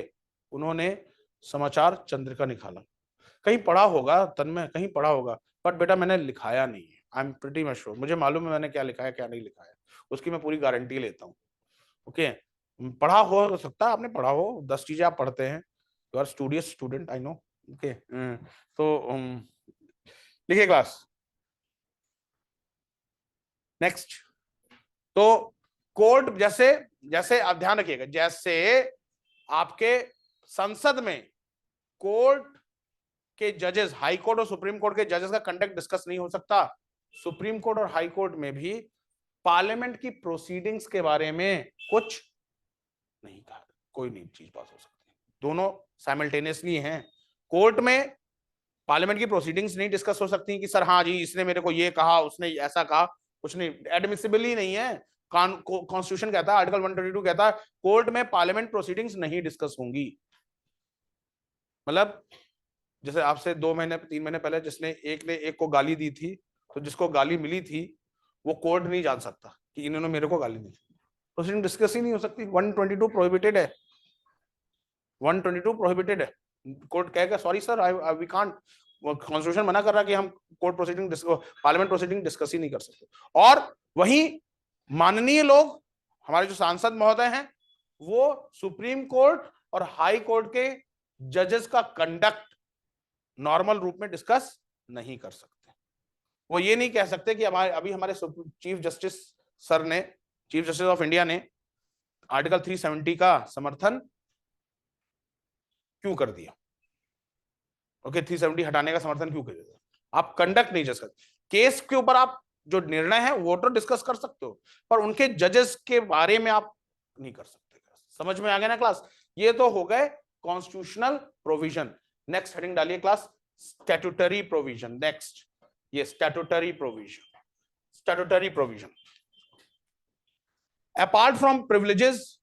उन्होंने समाचार चंद्रिका निकाला। कहीं पढ़ा होगा तन्मय, कहीं पढ़ा होगा, बट बेटा मैंने लिखाया नहीं है। I am pretty much sure, मुझे मालूम है मैंने क्या लिखा है क्या नहीं लिखा है, उसकी मैं पूरी गारंटी लेता हूँ। ओके, पढ़ा हो सकता है, आपने पढ़ा हो, 10 चीजें आप पढ़ते हैं, you are studious student, I know. Okay, तो लिखिए क्लास नेक्स्ट। तो कोर्ट, जैसे जैसे आप ध्यान रखिएगा, जैसे आपके संसद में कोर्ट के जजेस, हाई कोर्ट और सुप्रीम कोर्ट के जजेस का कंडक्ट डिस्कस नहीं हो सकता, सुप्रीम कोर्ट और हाई कोर्ट में भी पार्लियामेंट की प्रोसीडिंग्स के बारे में कुछ नहीं कहा, कोई नहीं चीज पास हो सकती, दोनों साइमल्टेनियसली हैं। कोर्ट में पार्लियामेंट की प्रोसीडिंग्स नहीं डिस्कस हो सकती कि सर हाँ जी इसने मेरे को ये कहा, उसने ऐसा कहा, कुछ नहीं, एडमिसिबल ही नहीं है। कॉन्स्टिट्यूशन कहता है, आर्टिकल 122 कहता है कोर्ट में पार्लियामेंट प्रोसीडिंग्स नहीं डिस्कस होंगी। मतलब जैसे आपसे 2 महीने 3 महीने पहले जिसने एक ने एक को गाली दी थी, तो जिसको गाली मिली थी वो कोर्ट नहीं जान सकता कि इन्होंने मेरे को गाली दी, प्रोसीडिंग डिस्कस ही नहीं हो सकती। 122 प्रोहिबिटेड है, 122 प्रोहिबिटेड है। कोर्ट कहेगा sorry sir I we can't, constitution मना कर रहा है कि हम court proceeding parliament proceeding discuss ही नहीं कर सकते। और वहीं माननीय लोग, हमारे जो सांसद महोदय हैं, वो सुप्रीम कोर्ट और हाई कोर्ट के जजेस का कंडक्ट नॉर्मल रूप में डिस्कस नहीं कर सकते। वो ये नहीं कह सकते कि अभी हमारे चीफ जस्टिस सर ने, चीफ जस्टिस ऑफ इंडिया ने आर्टिकल 370 का समर्थन क्यों कर दिया, ओके 370 हटाने का समर्थन क्यों कर दिया, आप कंडक्ट नहीं कर सकते। केस के ऊपर आप जो निर्णय है वो तो डिस्कस कर सकते हो, पर उनके जजेस के बारे में आप नहीं कर सकते। समझ में आ गया ना क्लास? ये तो हो गए कॉन्स्टिट्यूशनल प्रोविजन। नेक्स्ट हेडिंग डालिए क्लास, स्टैट्यूटरी प्रोविजन। नेक्स्ट ये statutory provision. Statutory provision, apart from privileges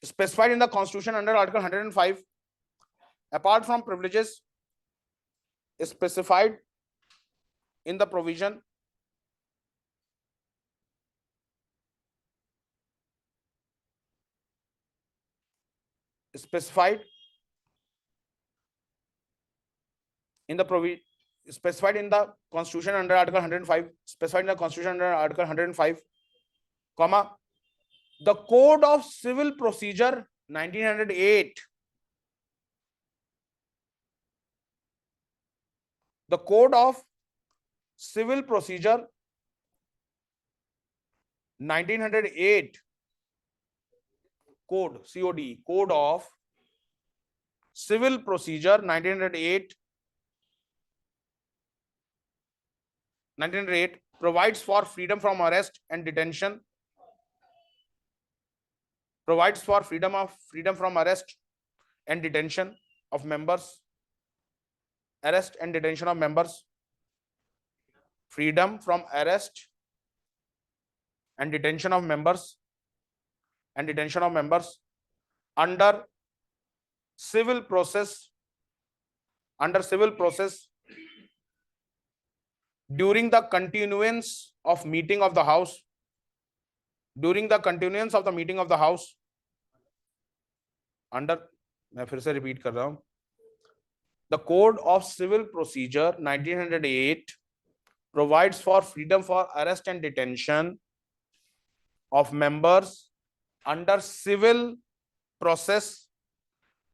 specified in the constitution under article 105, apart from privileges specified in the provision specified in the specified in the constitution under article 105, specified in the constitution under article 105, comma, the code of civil procedure 1908, the code of civil procedure 1908, code code of civil procedure 1908 provides for freedom from arrest and detention, provides for freedom from arrest and detention of members, arrest and detention of members, freedom from arrest and detention of members under civil process during the continuance of meeting of the house, under, मैं फिर से repeat कर रहा हूं, the code of civil procedure 1908 provides for freedom for arrest and detention of members under civil process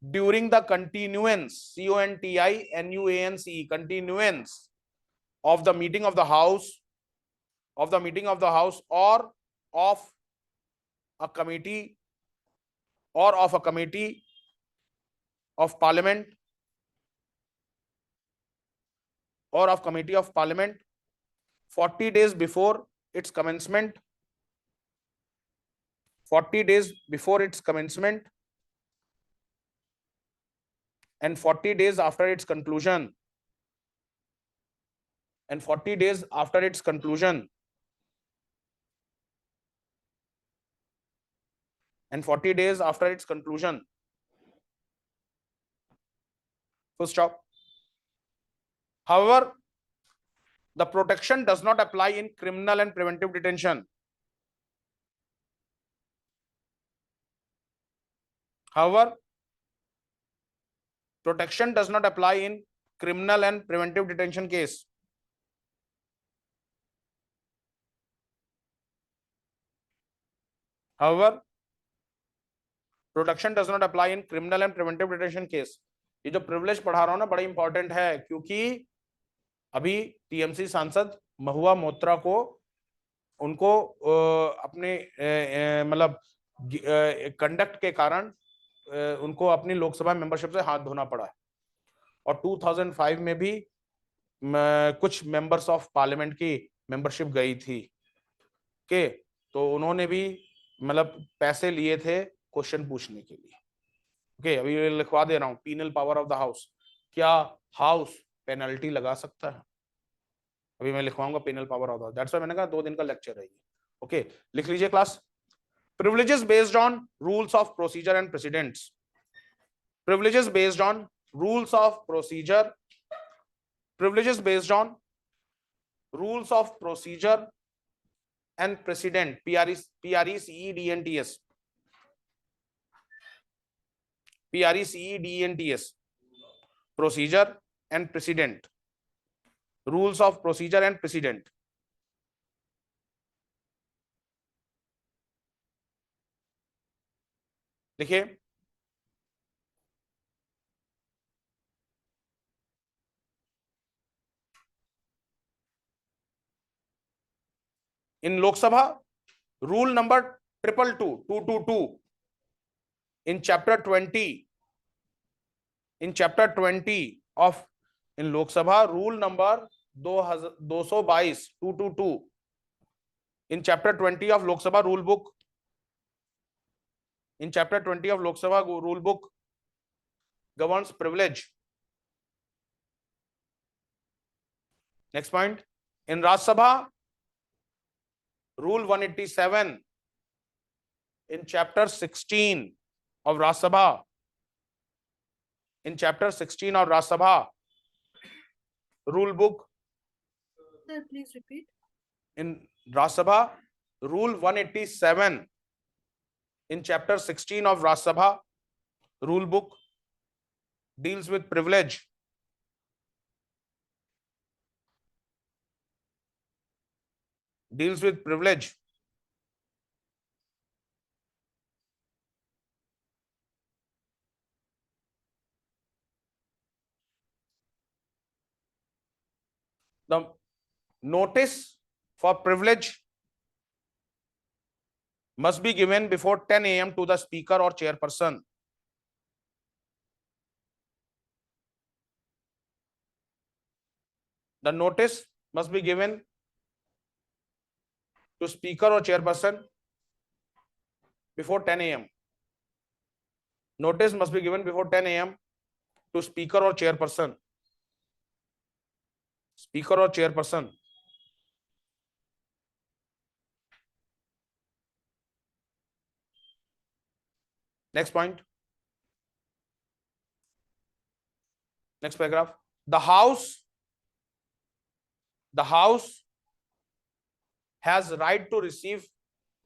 during the continuance, CONTINUANCE, continuance of the meeting of the house, or of a committee of parliament, 40 days before its commencement, and 40 days after its conclusion, and 40 days after its conclusion, full stop. However, the protection does not apply in criminal and preventive detention. However, protection does not apply in criminal and preventive detention case. However, protection does not apply in criminal and preventive detention case. ये जो privilege पढ़ा रहा हूं ना बड़ा important है, क्योंकि अभी टीएमसी सांसद महुआ मोत्रा को उनको अपने मतलब कंडक्ट के कारण उनको अपनी लोकसभा मेंबरशिप से हाथ धोना पड़ा है, और 2005 में भी कुछ मेंबर्स ऑफ पार्लियामेंट की मेंबरशिप गई थी के, तो उन्होंने भी मतलब पैसे लिए थे क्वेश्चन पूछने के लिए। ओके, अभी लिखवा दे रहा हूं, penal power of the house, क्या हाउस पेनल्टी लगा सकता है? अभी मैं लिखवाऊंगा penal power of the house, that's why मैंने कहा 2 दिन का लेक्चर है ये। ओके, लिख लीजिए class, privileges based on rules of procedure and precedents, privileges based on rules of procedure, privileges based on rules of procedure and precedent, PRECEDENTS, procedure and precedent, rules of procedure and precedent. देखिए, in Lok Sabha rule number 222 in chapter 20 of in Lok Sabha rule number 222 222 in chapter 20 of Lok Sabha rule book. In chapter 20 of Lok Sabha rule book governs privilege. Next point, in Rajya Sabha rule 187 in chapter 16 of Rajya Sabha, in chapter 16 of Rajya Sabha rule book. Sir, please repeat. In Rajya Sabha rule 187 in chapter 16 of Rajya Sabha rule book deals with privilege. Deals with privilege. The notice for privilege must be given before 10 a.m. to the speaker or chairperson. The notice must be given to speaker or chairperson before 10 a.m. Notice must be given before 10 a.m. to speaker or chairperson. Speaker or chairperson. Next point. Next paragraph. The House has right to receive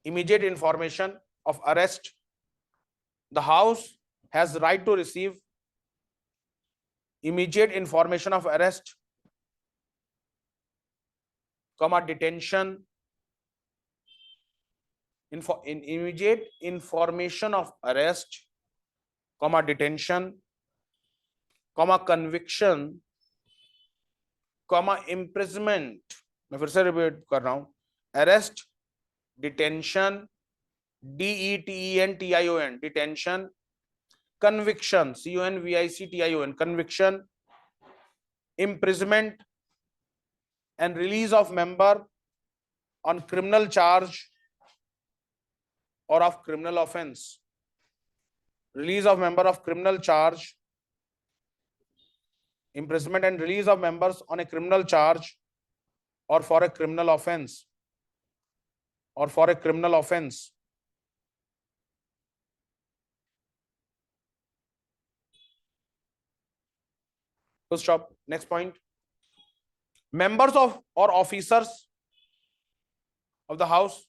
immediate information of arrest. The House has right to receive immediate information of arrest, detention, immediate information of arrest, detention, conviction, imprisonment. मैं फिर से repeat कर रहा हूं, arrest, detention, DETENTION, detention, conviction, CONVICTION, conviction, imprisonment and release of member on criminal charge or of criminal offense. Release of member of criminal charge, imprisonment and release of members on a criminal charge or for a criminal offense. Or for a criminal offense. Full stop. Next point. Members of or officers of the House.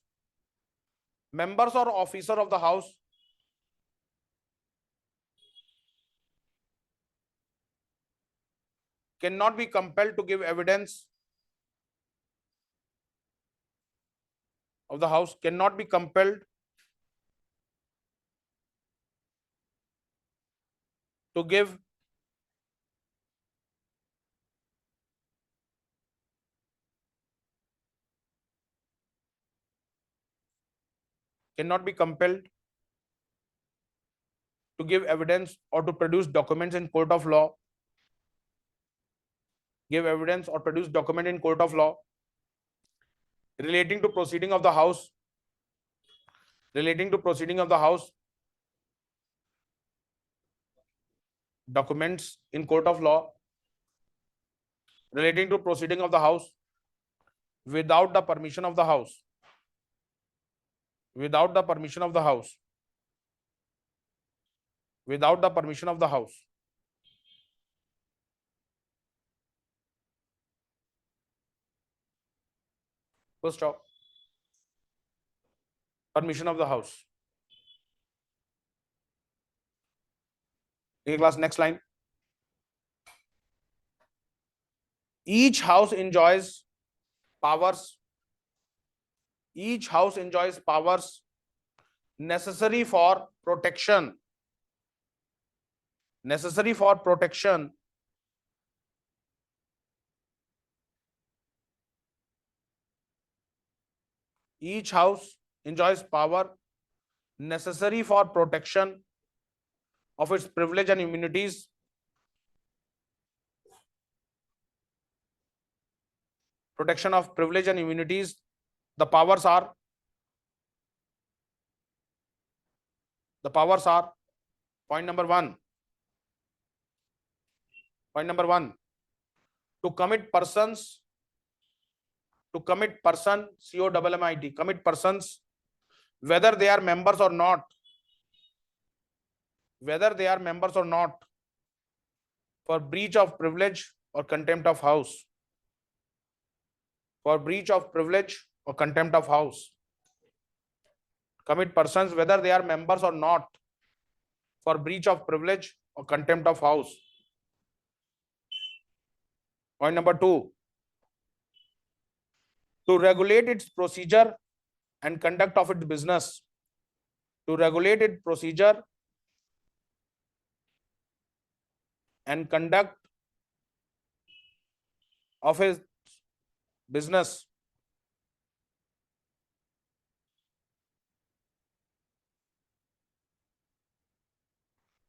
Members or officer of the House cannot be compelled to give evidence of the House, cannot be compelled to give evidence or to produce documents in court of law. Give evidence or produce document in court of law relating to proceeding of the House. Relating to proceeding of the House. Documents in court of law relating to proceeding of the House without the permission of the House. Without the permission of the House. Without the permission of the House. First stop. Permission of the House. Okay, class, next line. Each house enjoys powers. Each house enjoys powers necessary for protection. Necessary for protection each house enjoys power necessary for protection of its privilege and immunities protection of privilege and immunities. The powers are point number one, to commit persons, COMMIT, commit persons, whether they are members or not, for breach of privilege or contempt of house, commit persons whether they are members or not for breach of privilege or contempt of house. Point number two, to regulate its procedure and conduct of its business, to regulate its procedure and conduct of his business,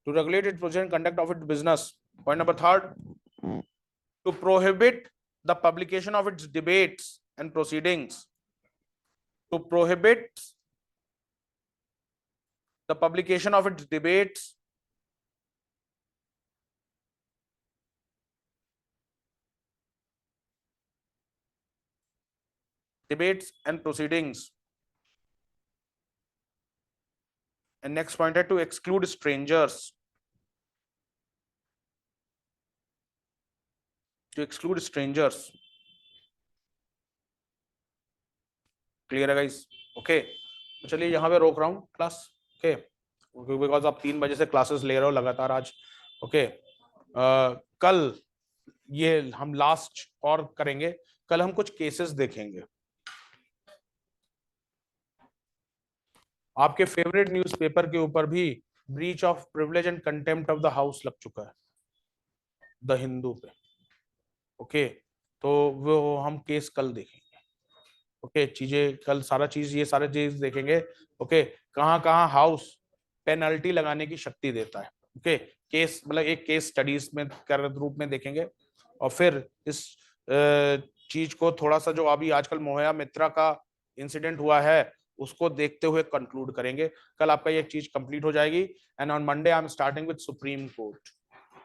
to regulate its procedure and conduct of its business. Point number third, to prohibit the publication of its debates and proceedings, to prohibit the publication of its debates and proceedings. And next point है to exclude strangers, clear है guys? Okay, तो चलिए यहाँ पे रोक रहा हूँ class, okay, because आप 3 बजे से क्लासेस ले रहे हो लगातार आज, ओके। कल ये हम लास्ट और करेंगे, कल हम कुछ केसेस देखेंगे। आपके फेवरेट न्यूज़पेपर के ऊपर भी breach of privilege and contempt of the house लग चुका है, द हिंदू पे, ओके। तो वो हम केस कल देखेंगे, ओके। चीजें कल ये सारे चीज देखेंगे, ओके। कहाँ हाउस पेनल्टी लगाने की शक्ति देता है, ओके। केस मतलब एक केस स्टडीज में रूप में देखेंगे, और फिर इस चीज को थोड़ा सा जो अभी आजकल मोहया मित्रा का इंसिडेंट हुआ है उसको देखते हुए कंक्लूड करेंगे। कल आपका ये चीज कंप्लीट हो जाएगी, and on Monday I am starting with supreme court,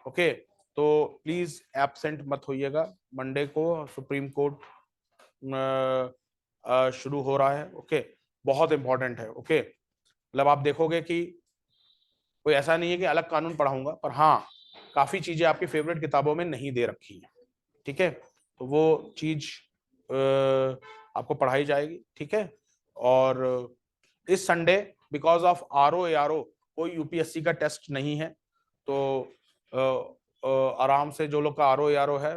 okay. तो प्लीज एब्सेंट मत होइएगा, मंडे को सुप्रीम कोर्ट शुरू हो रहा है, ओके। बहुत इंपॉर्टेंट है, ओके। मतलब आप देखोगे कि कोई ऐसा नहीं है कि अलग कानून पढ़ाऊंगा, पर हाँ काफी चीजें आपकी फेवरेट किताबों में नहीं दे रखी है, ठीक है। तो वो चीज आपको पढ़ाई जाएगी, ठीक है। और इस संडे बिकॉज ऑफ आरओ कोई यूपीएससी का टेस्ट नहीं है, तो आराम से जो लोग का आरओ है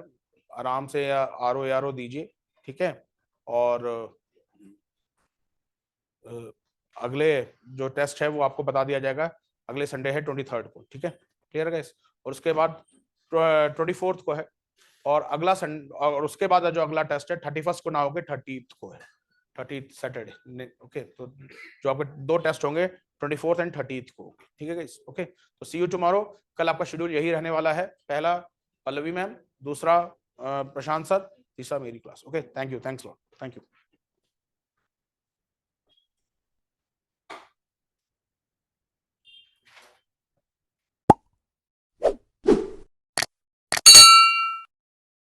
आराम से आरओ दीजिए, ठीक है। और अगले जो टेस्ट है वो आपको बता दिया जाएगा, अगले संडे है 23 को, ठीक है, क्लियर है गाइस। और उसके बाद 24 को है, और अगला संडे, और उसके बाद जो अगला टेस्ट है 31 को ना होके 30 को है, 30 सैटरडे, ओके। तो जो आपके 2 टेस्ट होंगे 24 एंड 30 को, ठीक है गाइस, ओके। तो सी यू टुमारो। कल आपका शेड्यूल यही रहने वाला है, पहला पल्लवी मैम, दूसरा प्रशांत सर, तीसरा मेरी class, okay. Thank you, thanks lot, thank you.